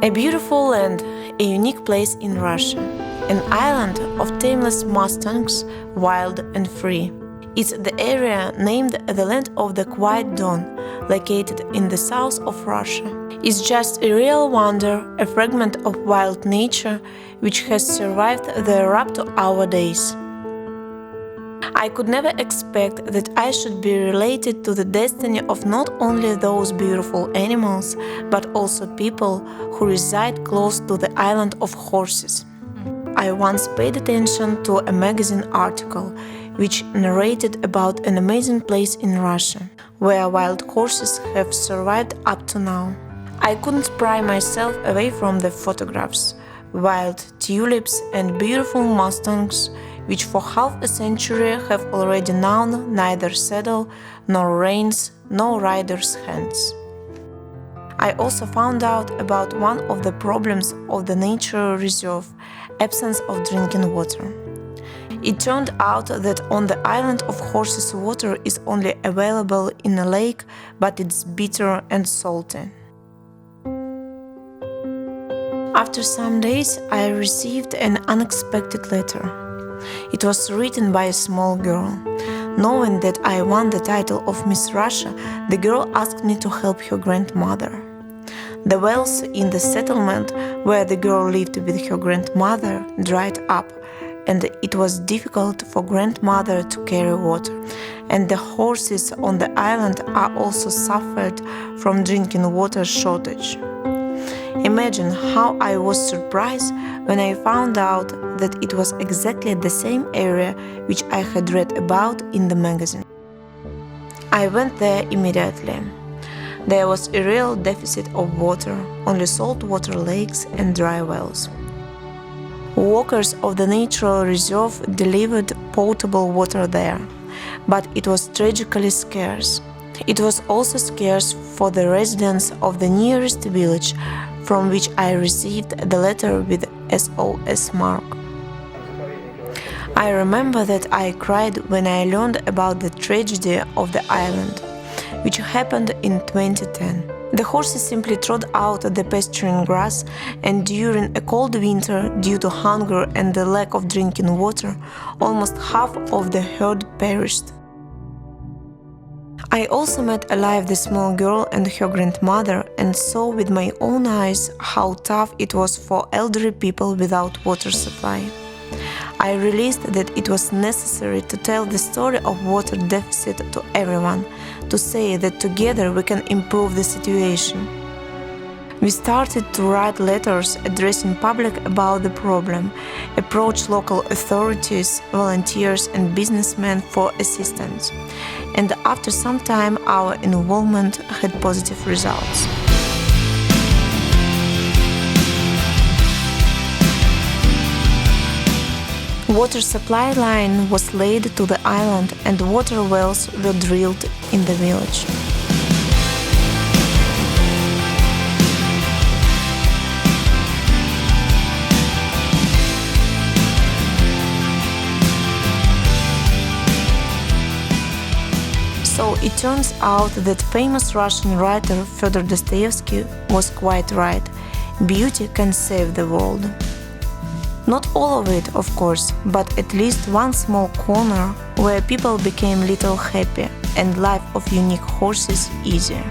A beautiful land, a unique place in Russia, an island of tameless mustangs, wild and free. It's the area named the Land of the Quiet Dawn, located in the south of Russia. It's just a real wonder, a fragment of wild nature which has survived there up to our days. I could never expect that I should be related to the destiny of not only those beautiful animals, but also people who reside close to the island of horses. I once paid attention to a magazine article which narrated about an amazing place in Russia, where wild horses have survived up to now. I couldn't pry myself away from the photographs, wild tulips and beautiful mustangs, which for half a century have already known neither saddle nor reins nor rider's hands. I also found out about one of the problems of the nature reserve, absence of drinking water. It turned out that on the island of horses water is only available in a lake, but it's bitter and salty. After some days, I received an unexpected letter. It was written by a small girl. Knowing that I won the title of Miss Russia, the girl asked me to help her grandmother. The wells in the settlement where the girl lived with her grandmother dried up, and it was difficult for grandmother to carry water. And the horses on the island are also suffered from drinking water shortage. Imagine how I was surprised when I found out that it was exactly the same area which I had read about in the magazine. I went there immediately. There was a real deficit of water, only saltwater lakes and dry wells. Workers of the natural reserve delivered potable water there, but it was tragically scarce. It was also scarce for the residents of the nearest village, from which I received the letter with SOS mark. I remember that I cried when I learned about the tragedy of the island, which happened in 2010. The horses simply trod out the pasturing grass, and during a cold winter, due to hunger and the lack of drinking water, almost half of the herd perished. I also met alive the small girl and her grandmother and saw with my own eyes how tough it was for elderly people without water supply. I realized that it was necessary to tell the story of water deficit to everyone, to say that together we can improve the situation. We started to write letters addressing public about the problem, approach local authorities, volunteers and businessmen for assistance. And after some time our involvement had positive results. Water supply line was laid to the island and water wells were drilled in the village. So it turns out that famous Russian writer Fyodor Dostoevsky was quite right. Beauty can save the world. Not all of it, of course, but at least one small corner where people became little happier and life of unique horses easier.